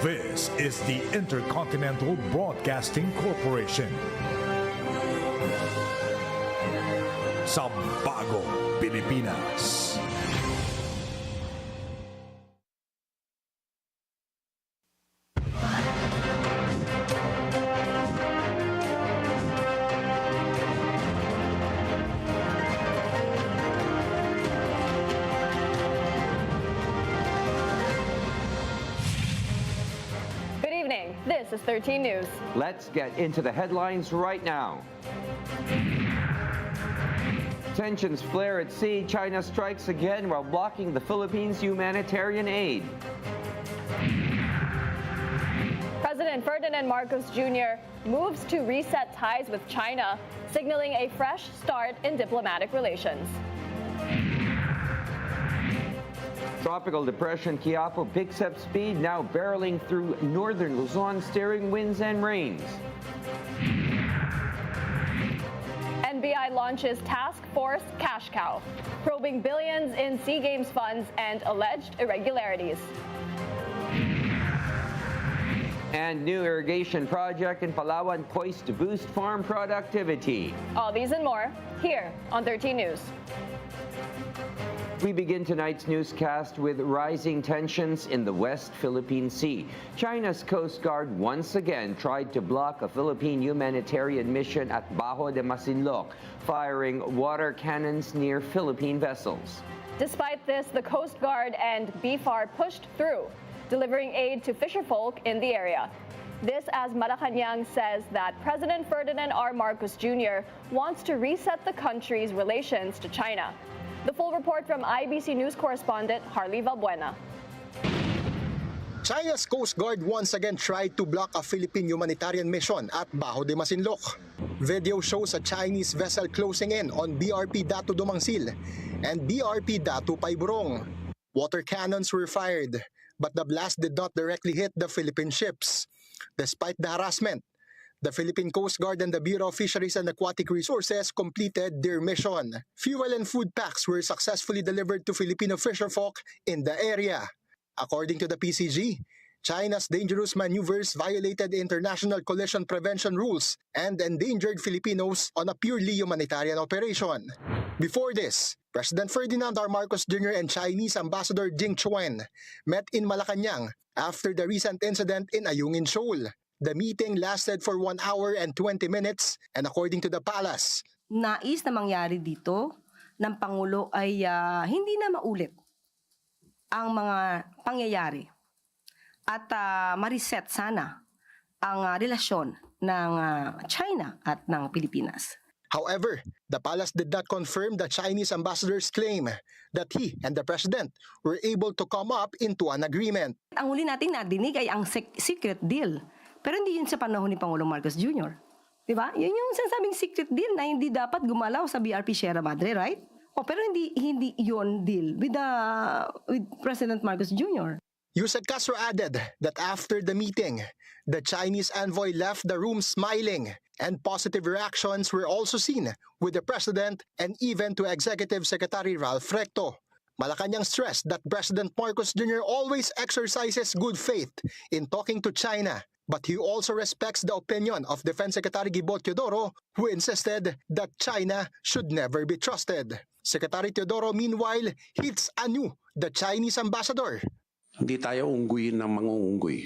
This is the Intercontinental Broadcasting Corporation. Sa bagong Pilipinas. This is 13 News. Let's get into the headlines right now. Tensions flare at sea. China strikes again while blocking the Philippines' humanitarian aid. President Ferdinand Marcos Jr. moves to reset ties with China, signaling a fresh start in diplomatic relations. Tropical depression Quiapo picks up speed, now barreling through northern Luzon, steering winds and rains. NBI launches Task Force Cash Cow, probing billions in SEA Games funds and alleged irregularities. And new irrigation project in Palawan poised to boost farm productivity. All these and more, here on 13 News. We begin tonight's newscast with rising tensions in the West Philippine Sea. China's Coast Guard once again tried to block a Philippine humanitarian mission at Bajo de Masinloc, firing water cannons near Philippine vessels. Despite this, the Coast Guard and BFAR pushed through, delivering aid to fisherfolk in the area. This as Malacanang says that President Ferdinand R. Marcos Jr. wants to reset the country's relations to China. The full report from IBC News correspondent Harley Valbuena. China's Coast Guard once again tried to block a Philippine humanitarian mission at Bajo de Masinloc. Video shows a Chinese vessel closing in on BRP Datu Dumangsil and BRP Datu Paiburong. Water cannons were fired, but the blast did not directly hit the Philippine ships. Despite the harassment, the Philippine Coast Guard and the Bureau of Fisheries and Aquatic Resources completed their mission. Fuel and food packs were successfully delivered to Filipino fisherfolk in the area. According to the PCG, China's dangerous maneuvers violated international collision prevention rules and endangered Filipinos on a purely humanitarian operation. Before this, President Ferdinand R. Marcos Jr. and Chinese Ambassador Jing Chuen met in Malacanang after the recent incident in Ayungin Shoal. The meeting lasted for 1 hour and 20 minutes and according to the palace, nais na mangyari dito ng Pangulo ay hindi na maulit ang mga pangyayari at ma-reset sana ang relasyon ng China at ng Pilipinas. However, the palace did not confirm the Chinese ambassador's claim that he and the president were able to come up into an agreement. Ang huli nating nadinig ay ang secret deal. Pero hindi yun sa panahon ni Pangulong Marcos Jr. Diba? Yun yung sinasabing secret deal na hindi dapat gumalaw sa BRP Sierra Madre, right? Pero hindi yun deal with President Marcos Jr. Yusek Castro added that after the meeting, the Chinese envoy left the room smiling and positive reactions were also seen with the president and even to Executive Secretary Ralph Recto. Malacanang stressed that President Marcos Jr. always exercises good faith in talking to China, but he also respects the opinion of Defense Secretary Gibo Teodoro, who insisted that China should never be trusted. Secretary Teodoro, meanwhile, hits anew the Chinese ambassador. Hindi tayo ungguin ng mga unggoy.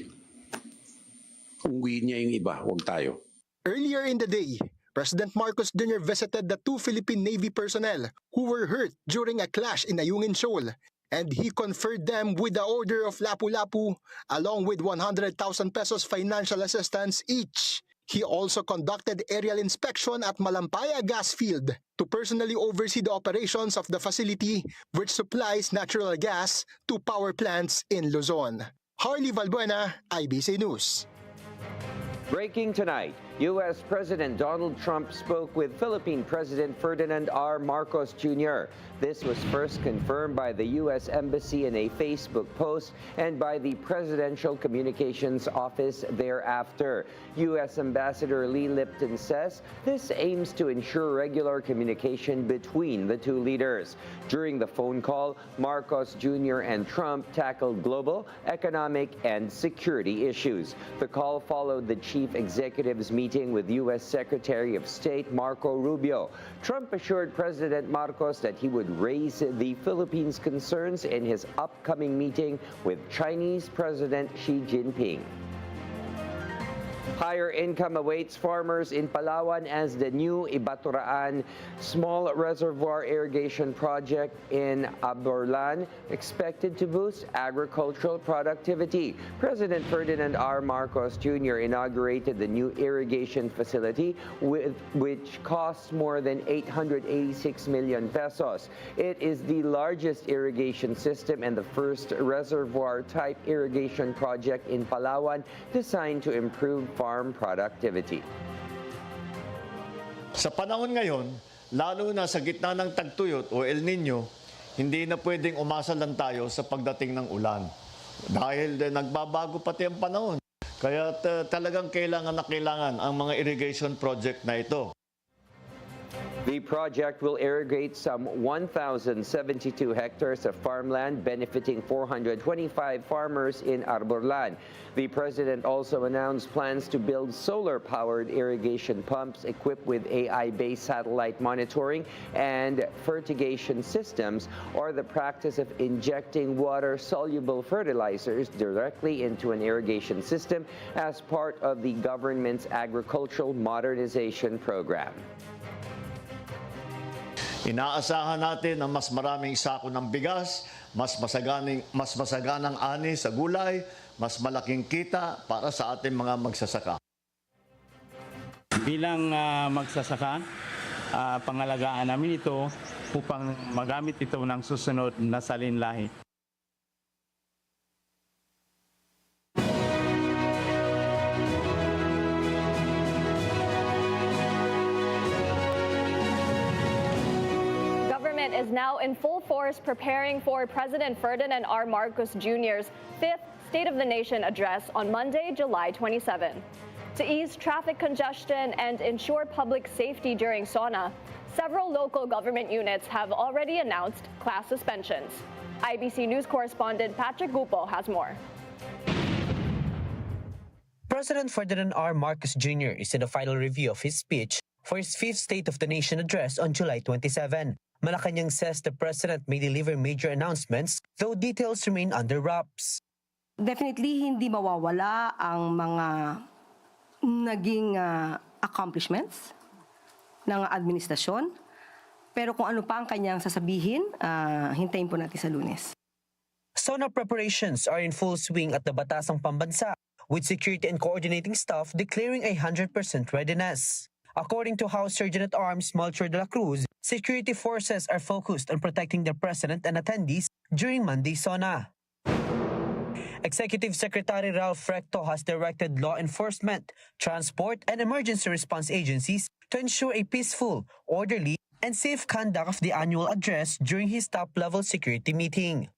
Ungguin niya yung iba, huwag tayo. Earlier in the day, President Marcos Jr. visited the 2 Philippine Navy personnel who were hurt during a clash in Ayungin Shoal, and he conferred them with the Order of Lapu-Lapu along with 100,000 pesos financial assistance each. He also conducted aerial inspection at Malampaya gas field to personally oversee the operations of the facility which supplies natural gas to power plants in Luzon. Harley Valbuena, IBC News. Breaking tonight, U.S. President Donald Trump spoke with Philippine President Ferdinand R. Marcos Jr. This was first confirmed by the U.S. Embassy in a Facebook post and by the Presidential Communications Office thereafter. U.S. Ambassador Lee Lipton says this aims to ensure regular communication between the two leaders. During the phone call, Marcos Jr. and Trump tackled global, economic, and security issues. The call followed the chief executive's meeting with U.S. Secretary of State Marco Rubio. Trump assured President Marcos that he would raise the Philippines' concerns in his upcoming meeting with Chinese President Xi Jinping. Higher income awaits farmers in Palawan as the new Ibaturaan small reservoir irrigation project in Aborlan expected to boost agricultural productivity. President Ferdinand R. Marcos Jr. inaugurated the new irrigation facility, which costs more than 886 million pesos. It is the largest irrigation system and the first reservoir-type irrigation project in Palawan designed to improve farm productivity. Sa panahon ngayon, lalo na sa gitna ng tagtuyot o El Nino, hindi na pwedeng umasa lang tayo sa pagdating ng ulan. Dahil nagbabago pati ang panahon. Kaya talagang kailangan na kailangan ang mga irrigation project na ito. The project will irrigate some 1,072 hectares of farmland, benefiting 425 farmers in Arborlan. The president also announced plans to build solar-powered irrigation pumps equipped with AI-based satellite monitoring and fertigation systems, or the practice of injecting water-soluble fertilizers directly into an irrigation system as part of the government's agricultural modernization program. Inaasahan natin na mas maraming sako ng bigas, mas masaganang ani sa gulay, mas malaking kita para sa ating mga magsasaka. Bilang magsasaka, pangalagaan namin ito upang magamit ito ng susunod na salinlahi. Is now in full force preparing for President Ferdinand R. Marcos Jr.'s 5th State of the Nation address on Monday, July 27. To ease traffic congestion and ensure public safety during SONA, several local government units have already announced class suspensions. IBC News correspondent Patrick Gupo has more. President Ferdinand R. Marcos Jr. is in the final review of his speech for his 5th State of the Nation address on July 27. Malacanang says the president may deliver major announcements, though details remain under wraps. Definitely hindi mawawala ang mga naging accomplishments ng administrasyon. Pero kung ano pa ang kanyang sasabihin, hintayin po natin sa Lunes. SONA preparations are in full swing at the Batasang Pambansa, with security and coordinating staff declaring 100% readiness. According to House Surgeon-at-Arms Melchor de la Cruz, security forces are focused on protecting the president and attendees during Monday's SONA. Executive Secretary Ralph Recto has directed law enforcement, transport, and emergency response agencies to ensure a peaceful, orderly, and safe conduct of the annual address during his top-level security meeting.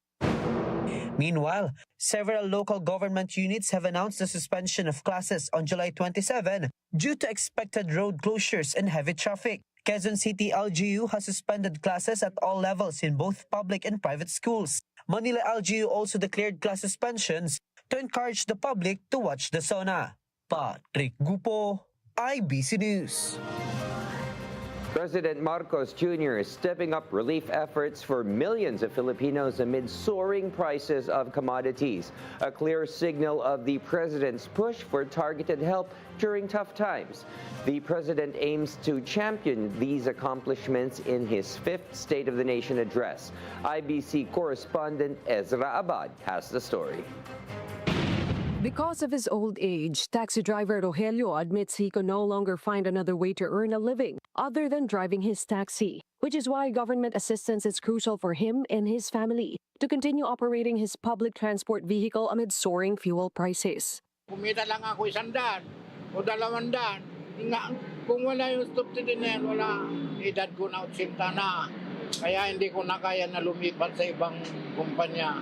Meanwhile, several local government units have announced the suspension of classes on July 27 due to expected road closures and heavy traffic. Quezon City LGU has suspended classes at all levels in both public and private schools. Manila LGU also declared class suspensions to encourage the public to watch the SONA. Patrick Gupo, IBC News. President Marcos Jr. is stepping up relief efforts for millions of Filipinos amid soaring prices of commodities, a clear signal of the president's push for targeted help during tough times. The president aims to champion these accomplishments in his 5th State of the Nation address. IBC correspondent Ezra Abad has the story. Because of his old age, taxi driver Rogelio admits he can no longer find another way to earn a living other than driving his taxi, which is why government assistance is crucial for him and his family to continue operating his public transport vehicle amid soaring fuel prices. Kumita lang ako 100 o 200, Kung wala yung subsidy na yan, wala. Edad ko na 80 na. Kaya hindi ko na kaya na lumipat sa ibang kumpanya.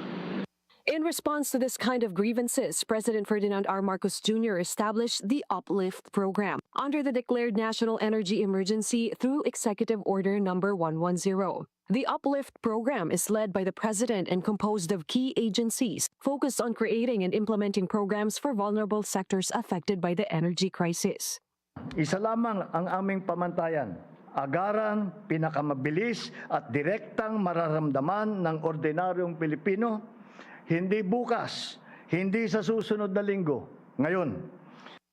In response to this kind of grievances, President Ferdinand R. Marcos Jr. established the Uplift Program under the declared national energy emergency through Executive Order Number 110. The Uplift Program is led by the President and composed of key agencies focused on creating and implementing programs for vulnerable sectors affected by the energy crisis. Isa lamang ang aming pamantayan, agaran, pinakamabilis at direktang mararamdaman ng ordinaryong Pilipino, hindi bukas, hindi sa susunod na linggo, ngayon.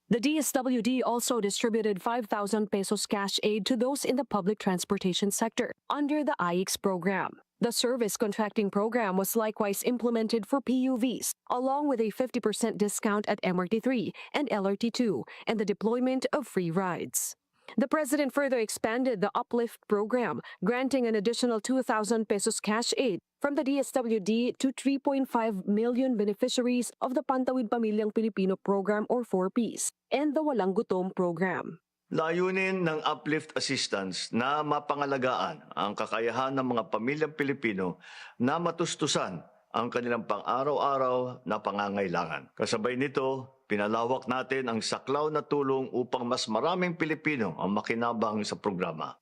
The DSWD also distributed 5,000 pesos cash aid to those in the public transportation sector under the IX program. The service contracting program was likewise implemented for PUVs, along with a 50% discount at MRT3 and LRT2 and the deployment of free rides. The President further expanded the Uplift program, granting an additional 2,000 pesos cash aid from the DSWD to 3.5 million beneficiaries of the Pantawid Pamilyang Pilipino program or 4Ps and the Walang Gutom program. Layunin ng uplift assistance na mapangalagaan ang kakayahan ng mga pamilyang Pilipino na matustusan ang kanilang pang-araw-araw na pangangailangan. Kasabay nito, pinalawak natin ang saklaw na tulong upang mas maraming Pilipino ang makinabang sa programa.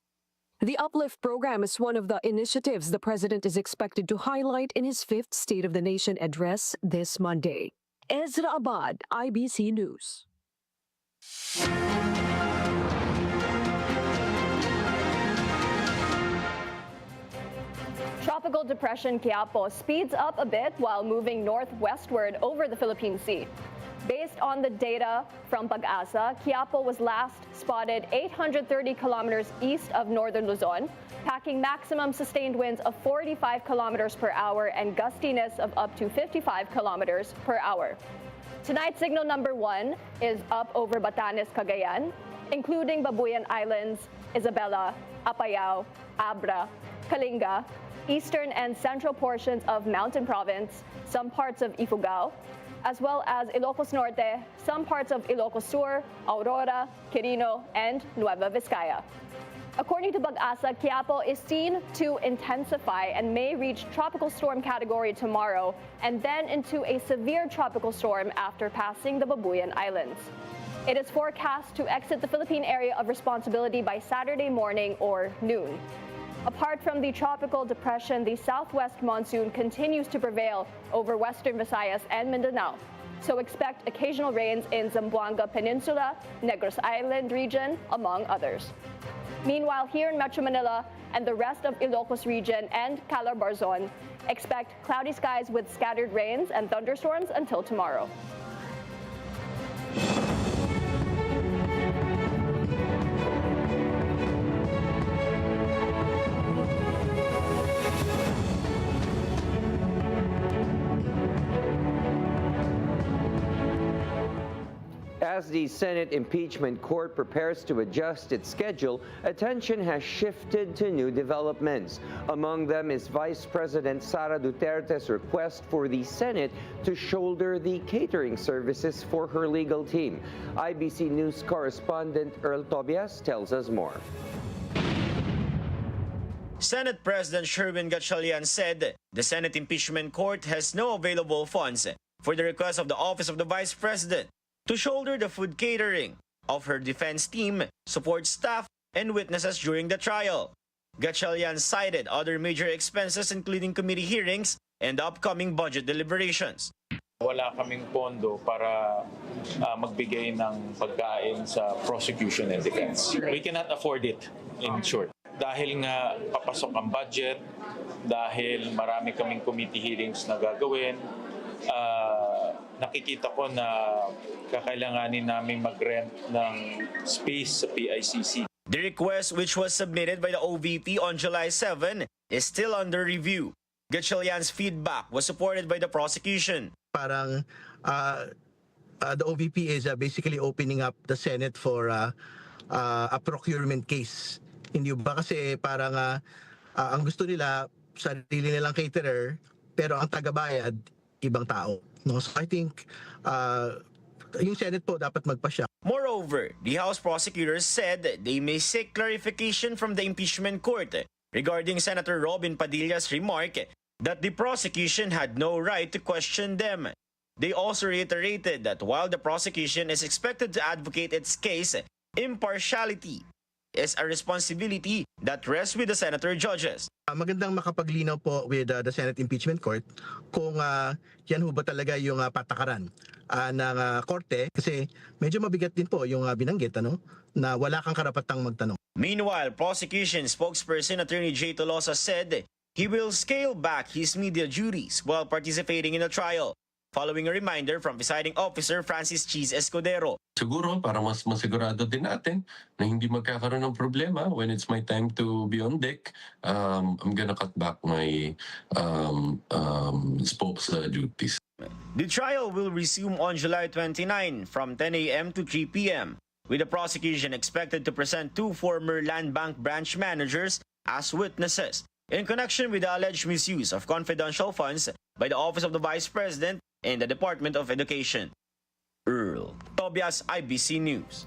The Uplift program is one of the initiatives the President is expected to highlight in his 5th State of the Nation address this Monday. Ezra Abad, IBC News. Tropical Depression Quiapo speeds up a bit while moving northwestward over the Philippine Sea. Based on the data from Pag-asa, Quiapo was last spotted 830 kilometers east of northern Luzon, packing maximum sustained winds of 45 kilometers per hour and gustiness of up to 55 kilometers per hour. Tonight, signal number 1 is up over Batanes, Cagayan, including Babuyan Islands, Isabela, Apayao, Abra, Kalinga, eastern and central portions of Mountain Province, some parts of Ifugao, as well as Ilocos Norte, some parts of Ilocos Sur, Aurora, Quirino, and Nueva Vizcaya. According to Pag-asa, Quiapo is seen to intensify and may reach tropical storm category tomorrow and then into a severe tropical storm after passing the Babuyan Islands. It is forecast to exit the Philippine area of responsibility by Saturday morning or noon. Apart from the tropical depression, the southwest monsoon continues to prevail over western Visayas and Mindanao. So expect occasional rains in Zamboanga Peninsula, Negros Island region, among others. Meanwhile, here in Metro Manila and the rest of Ilocos region and Calabarzon, expect cloudy skies with scattered rains and thunderstorms until tomorrow. As the Senate Impeachment Court prepares to adjust its schedule, attention has shifted to new developments. Among them is Vice President Sara Duterte's request for the Senate to shoulder the catering services for her legal team. IBC News correspondent Earl Tobias tells us more. Senate President Sherwin Gatchalian said the Senate Impeachment Court has no available funds for the request of the Office of the Vice President to shoulder the food catering of her defense team, support staff, and witnesses during the trial. Gatchalian cited other major expenses including committee hearings and upcoming budget deliberations. Wala kaming pondo para magbigay ng pagkain sa prosecution and defense. We cannot afford it, in short. Dahil nga papasok ang budget, dahil marami kaming committee hearings na gagawin, nakikita ko na kakailanganin namin mag-rent ng space sa PICC. The request, which was submitted by the OVP on July 7, is still under review. Gatchalian's feedback was supported by the prosecution. Parang the OVP is basically opening up the Senate for a procurement case. Hindi ba kasi parang ang gusto nila sarili nilang caterer pero ang tagabayad ibang tao. No, so I think yung Senate po dapat magpasya. Moreover, the House prosecutors said they may seek clarification from the impeachment court regarding Senator Robin Padilla's remark that the prosecution had no right to question them. They also reiterated that while the prosecution is expected to advocate its case, impartiality is a responsibility that rests with the senator judges. Magandang makapaglinaw po with the Senate Impeachment Court kung yan ho ba talaga yung patakaran ng korte, kasi medyo mabigat din po yung binanggit na wala kang karapatang magtanong. Meanwhile, prosecution spokesperson Attorney J. Tolosa said he will scale back his media duties while participating in the trial, following a reminder from presiding officer Francis Cheese Escudero. Siguro para mas masigurado din natin na hindi magkakaroon ng problema when it's my time to be on deck, I'm gonna cut back my spokes duties. The trial will resume on July 29 from 10 a.m. to 3 p.m. with the prosecution expected to present 2 former Land Bank branch managers as witnesses in connection with the alleged misuse of confidential funds by the Office of the Vice President and the Department of Education. Earl Tobias, IBC News.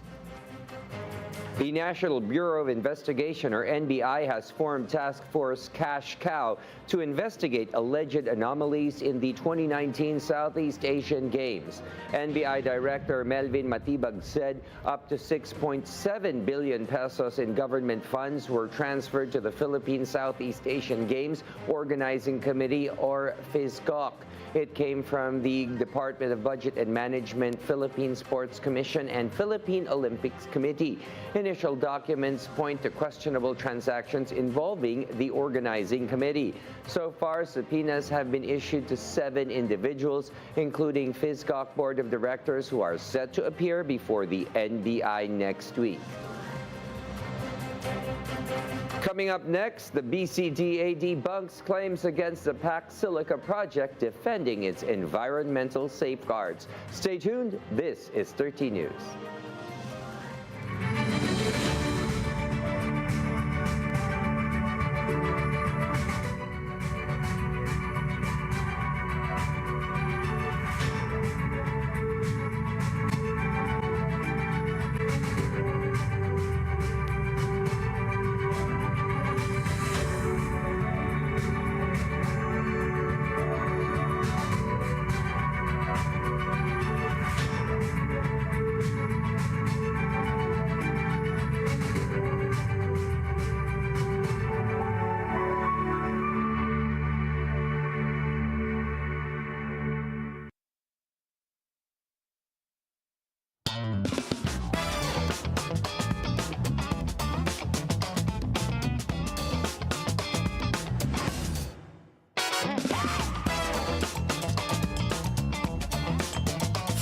The National Bureau of Investigation, or NBI, has formed Task Force Cash Cow to investigate alleged anomalies in the 2019 Southeast Asian Games. NBI Director Melvin Matibag said up to 6.7 billion pesos in government funds were transferred to the Philippine Southeast Asian Games Organizing Committee, or PhysGOC. It came from the Department of Budget and Management, Philippine Sports Commission, and Philippine Olympics Committee. Initial documents point to questionable transactions involving the organizing committee. So far, subpoenas have been issued to 7 individuals, including PhysGOC Board of Directors, who are set to appear before the NBI next week. Coming up next, the BCDA debunks claims against the PAC Silica project, defending its environmental safeguards. Stay tuned. This is 13 News.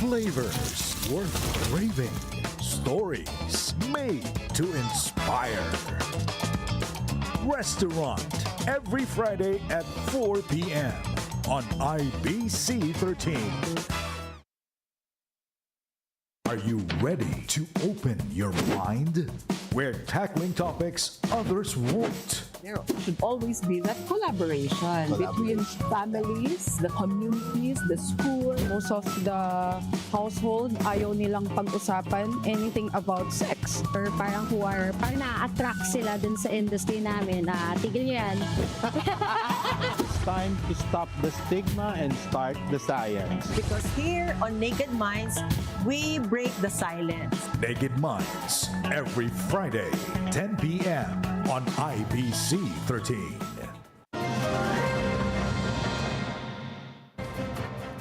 Flavors worth craving. Stories made to inspire. Restaurant every Friday at 4 p.m. on IBC 13. Are you ready to open your mind? We're tackling topics others won't. There should always be that collaboration between families, the communities, the school. Most of the household, ayaw nilang pag-usapan anything about sex. Or parang parang na-attract sila dun sa industry namin. Tigil nyo yan. It's time to stop the stigma and start the science. Because here on Naked Minds, we break the silence. Naked Minds, every Friday, 10 p.m. on IBC 13.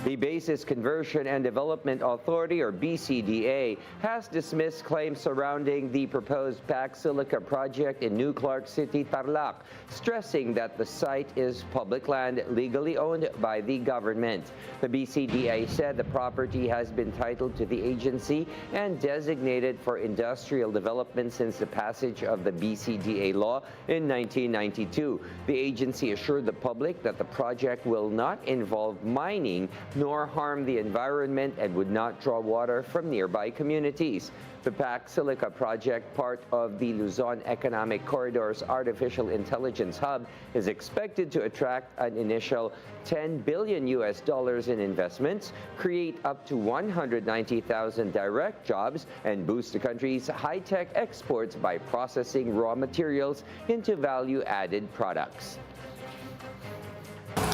The Basis Conversion and Development Authority, or BCDA, has dismissed claims surrounding the proposed PAC Silica project in New Clark City, Tarlac, stressing that the site is public land legally owned by the government. The BCDA said the property has been titled to the agency and designated for industrial development since the passage of the BCDA law in 1992. The agency assured the public that the project will not involve mining, nor harm the environment and would not draw water from nearby communities. The PAC Silica project, part of the Luzon Economic Corridor's Artificial Intelligence Hub, is expected to attract an initial $10 billion in investments, create up to 190,000 direct jobs, and boost the country's high-tech exports by processing raw materials into value-added products.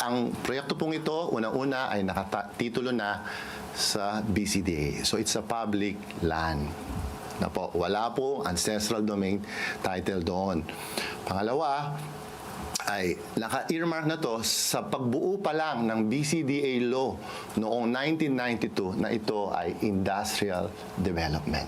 Ang proyekto pong ito, una-una ay nakatitulo na sa BCDA. So it's a public land. Na po, wala po ancestral domain title doon. Pangalawa, ay naka-earmark na to sa pagbuo pa lang ng BCDA law noong 1992 na ito ay industrial development.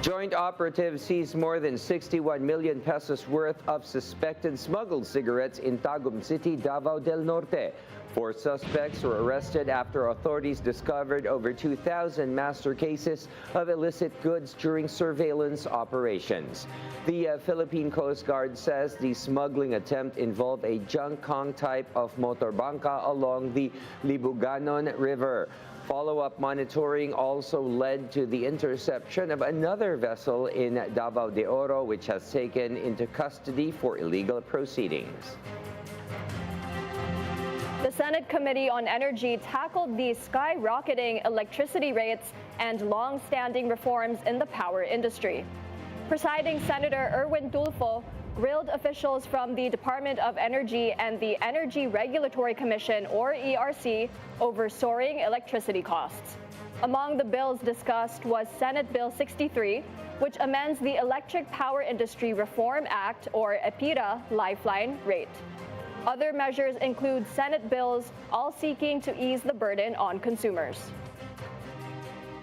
Joint operatives seized more than 61 million pesos worth of suspected smuggled cigarettes in Tagum City, Davao del Norte. 4 suspects were arrested after authorities discovered over 2,000 master cases of illicit goods during surveillance operations. The Philippine Coast Guard says the smuggling attempt involved a junk Kong type of motorbangka along the Libuganon River. Follow-up monitoring also led to the interception of another vessel in Davao de Oro, which has taken into custody for illegal proceedings. The Senate Committee on Energy tackled the skyrocketing electricity rates and long-standing reforms in the power industry. Presiding Senator Erwin Tulfo grilled officials from the Department of Energy and the Energy Regulatory Commission, or ERC, over soaring electricity costs. Among the bills discussed was Senate Bill 63, which amends the Electric Power Industry Reform Act, or EPIRA, lifeline rate. Other measures include Senate bills, all seeking to ease the burden on consumers.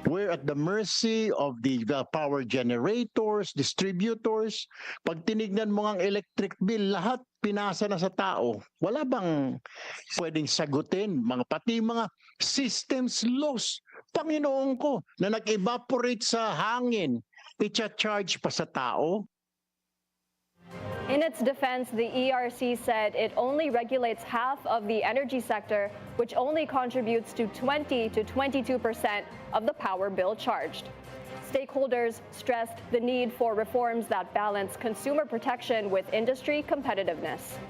We're at the mercy of the power generators, distributors. Pag tinignan mo ang electric bill, lahat pinasa na sa tao. Wala bang pwedeng sagutin? Pati mga systems loss, Panginoon ko, na nag-evaporate sa hangin, i-charge pa sa tao? In its defense, the ERC said it only regulates half of the energy sector, which only contributes to 20 to 22% of the power bill charged. Stakeholders stressed the need for reforms that balance consumer protection with industry competitiveness.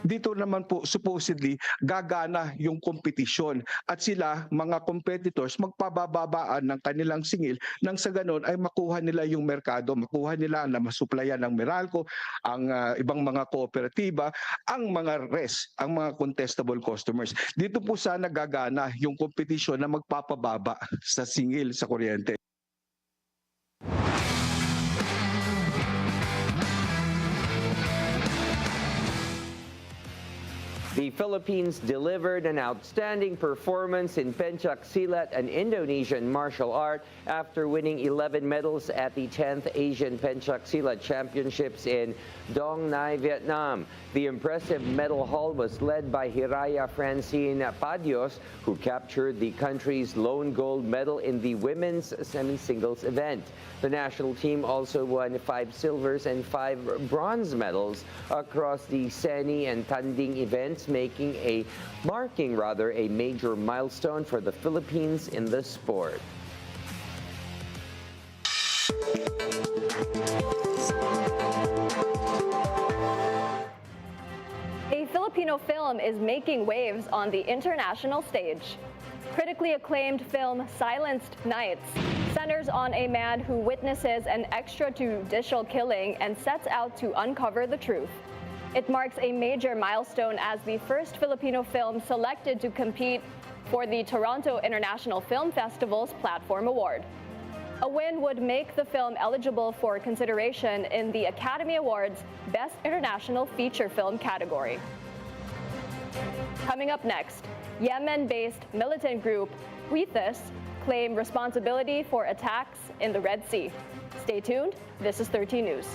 Dito naman po supposedly gagana yung kompetisyon at sila mga competitors magpabababaan ng kanilang singil nang sa ganon ay makuha nila yung merkado, makuha nila na masuplayan ng Meralco, ang ibang mga kooperatiba, ang mga RES, ang mga contestable customers. Dito po sana gagana yung kompetisyon na magpapababa sa singil sa kuryente. The Philippines delivered an outstanding performance in Pencak Silat, an Indonesian martial art, after winning 11 medals at the 10th Asian Pencak Silat Championships in Dong Nai, Vietnam. The impressive medal haul was led by Hiraya Francine Padios, who captured the country's lone gold medal in the women's semi-singles event. The national team also won 5 silvers and 5 bronze medals across the Seni and Tanding events, marking a major milestone for the Philippines in the sport. A Filipino film is making waves on the international stage. Critically acclaimed film Silenced Nights centers on a man who witnesses an extrajudicial killing and sets out to uncover the truth. It marks a major milestone as the first Filipino film selected to compete for the Toronto International Film Festival's Platform Award. A win would make the film eligible for consideration in the Academy Awards Best International Feature Film category. Coming up next, Yemen-based militant group Weeknights claim responsibility for attacks in the Red Sea. Stay tuned. This is 13 News.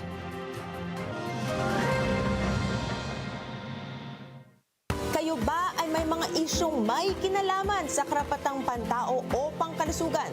Kayo ba ay may mga isyong may kinalaman sa karapatang pantao o pangkalusugan?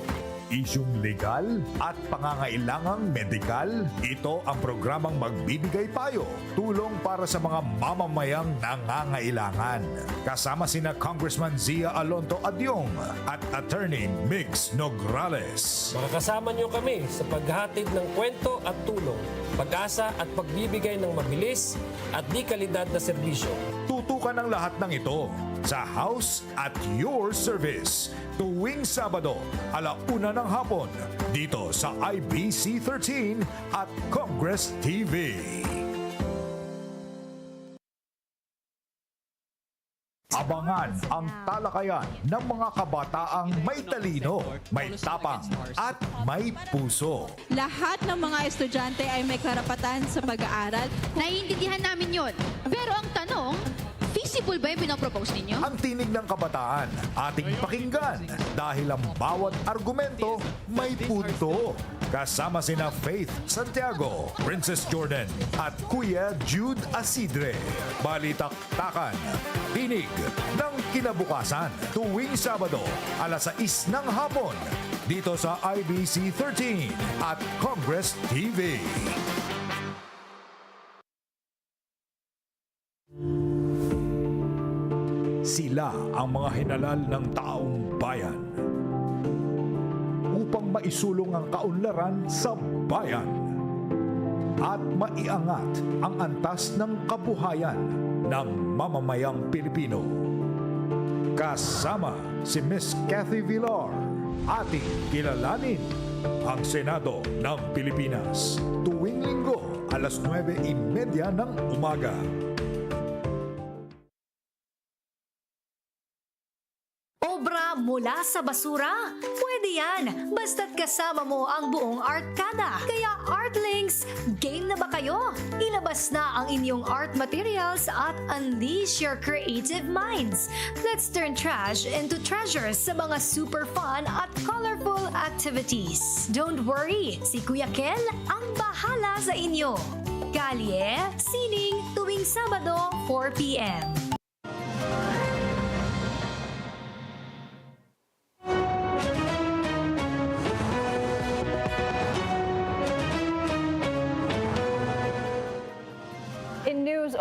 isyung legal at pangangailangang medikal, ito ang programang magbibigay payo, tulong para sa mga mamamayang nangangailangan. Kasama sina Congressman Zia Alonto Adyong at Attorney Mix Nograles. Makakasama niyo kami sa paghatid ng kwento at tulong, pag-asa at pagbibigay ng mabilis at di kalidad na serbisyo. Tutukan ang lahat ng ito sa House at Your Service tuwing Sabado, 1:00 ng hapon dito sa IBC 13 at Congress TV. Abangan ang talakayan ng mga kabataang may talino, may tapang at may puso. Lahat ng mga estudyante ay may karapatan sa pag-aaral. Naiintindihan namin yon. Pero ang tanong, feasible ba yung pinapropose ninyo? Ang tinig ng kabataan, ating pakinggan dahil ang bawat argumento may punto. Kasama sina Faith Santiago, Princess Jordan at Kuya Jude Asidre. Balitaktakan, tinig ng kinabukasan tuwing Sabado, 6:00 ng hapon dito sa IBC 13 at Congress TV. Sila ang mga hinalal ng taong bayan upang maisulong ang kaunlaran sa bayan at maiangat ang antas ng kabuhayan ng mamamayang Pilipino. Kasama si Miss Cathy Villar, ating kilalanin ang Senado ng Pilipinas tuwing Linggo, 9:30 ng umaga. Obra mula sa basura? Pwede yan, basta't kasama mo ang buong Artkada. Kaya Artlinks, game na ba kayo? Ilabas na ang inyong art materials at unleash your creative minds. Let's turn trash into treasures sa mga super fun at colorful activities. Don't worry, si Kuya Kel ang bahala sa inyo. Kalye, sining tuwing Sabado, 4 p.m.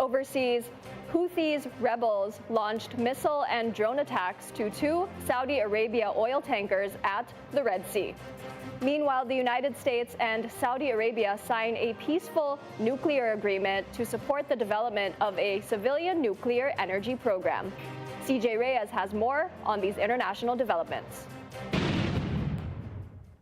Overseas, Houthis rebels launched missile and drone attacks to 2 Saudi Arabia oil tankers at the Red Sea. Meanwhile, the United States and Saudi Arabia signed a peaceful nuclear agreement to support the development of a civilian nuclear energy program. CJ Reyes has more on these international developments.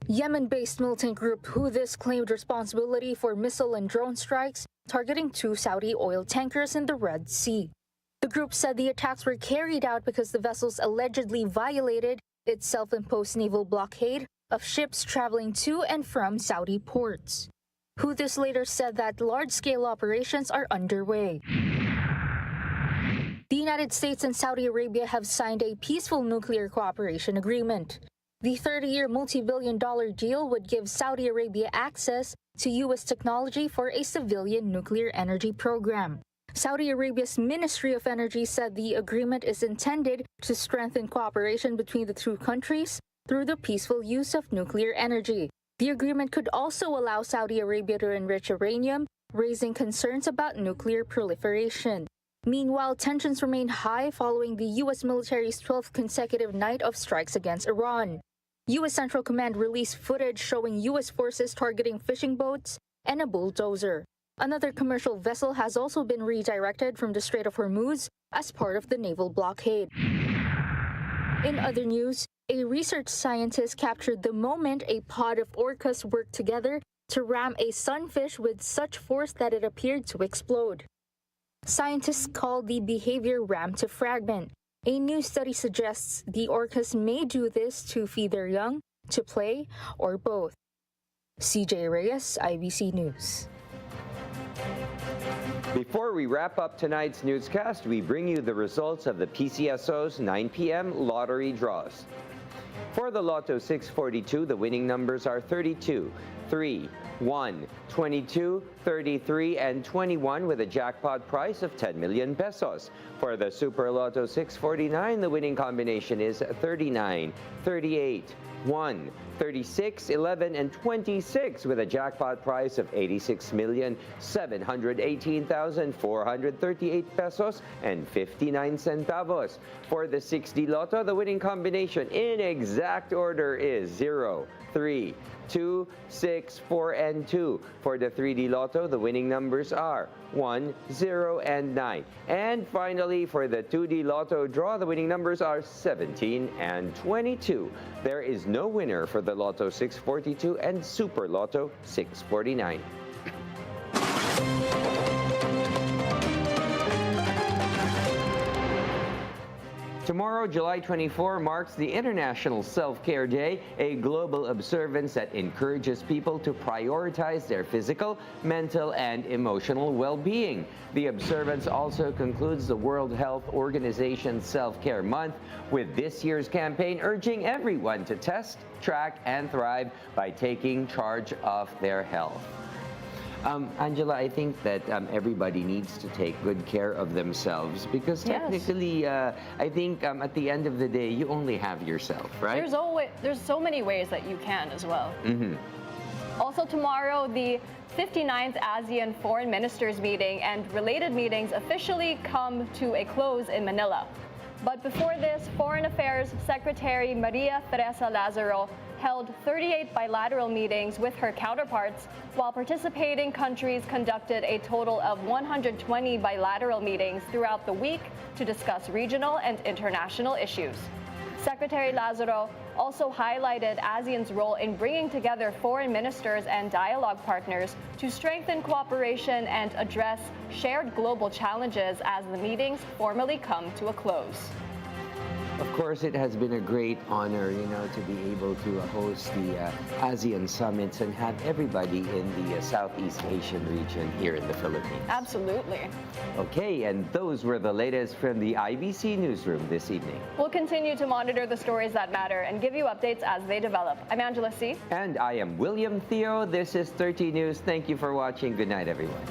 Yemen-based militant group Houthis claimed responsibility for missile and drone strikes targeting 2 Saudi oil tankers in the Red Sea. The group said the attacks were carried out because the vessels allegedly violated its self-imposed naval blockade of ships traveling to and from Saudi ports. Houthis later said that large-scale operations are underway. The United States and Saudi Arabia have signed a peaceful nuclear cooperation agreement. The 30-year multi-billion-dollar deal would give Saudi Arabia access to U.S. technology for a civilian nuclear energy program. Saudi Arabia's Ministry of Energy said the agreement is intended to strengthen cooperation between the two countries through the peaceful use of nuclear energy. The agreement could also allow Saudi Arabia to enrich uranium, raising concerns about nuclear proliferation. Meanwhile, tensions remain high following the U.S. military's 12th consecutive night of strikes against Iran. U.S. Central Command released footage showing U.S. forces targeting fishing boats and a bulldozer. Another commercial vessel has also been redirected from the Strait of Hormuz as part of the naval blockade. In other news, a research scientist captured the moment a pod of orcas worked together to ram a sunfish with such force that it appeared to explode. Scientists call the behavior ram to fragment. A new study suggests the orcas may do this to feed their young, to play, or both. CJ Reyes, IBC News. Before we wrap up tonight's newscast, we bring you the results of the PCSO's 9 p.m. lottery draws. For the Lotto 642, the winning numbers are 32, 3, 1, 22, 33, and 21 with a jackpot price of 10 million pesos. For the Super Lotto 649, the winning combination is 39, 38, 1, 36, 11, and 26 with a jackpot price of 86,718,438 pesos and 59 centavos. For the 6D Lotto, the winning combination in exact order is 0, 3, 2, 6, 4, and 2. For the 3D Lotto, the winning numbers are 1, 0, and 9. And finally, for the 2D Lotto draw, the winning numbers are 17 and 22. There is no winner for the Lotto 642 and Super Lotto 649. Tomorrow, July 24, marks the International Self-Care Day, a global observance that encourages people to prioritize their physical, mental, and emotional well-being. The observance also concludes the World Health Organization's Self-Care Month, with this year's campaign urging everyone to test, track, and thrive by taking charge of their health. Angela, I think that everybody needs to take good care of themselves because technically, I think at the end of the day, you only have yourself, right? There's so many ways that you can as well. Mm-hmm. Also tomorrow, the 59th ASEAN Foreign Ministers meeting and related meetings officially come to a close in Manila. But before this, Foreign Affairs Secretary Maria Teresa Lazaro held 38 bilateral meetings with her counterparts, while participating countries conducted a total of 120 bilateral meetings throughout the week to discuss regional and international issues. Secretary Lazaro also highlighted ASEAN's role in bringing together foreign ministers and dialogue partners to strengthen cooperation and address shared global challenges as the meetings formally come to a close. Of course, it has been a great honor, to be able to host the ASEAN summits and have everybody in the Southeast Asian region here in the Philippines. Absolutely. Okay, and those were the latest from the IBC Newsroom this evening. We'll continue to monitor the stories that matter and give you updates as they develop. I'm Angela C. And I am William Thio. This is 30 News. Thank you for watching. Good night, everyone.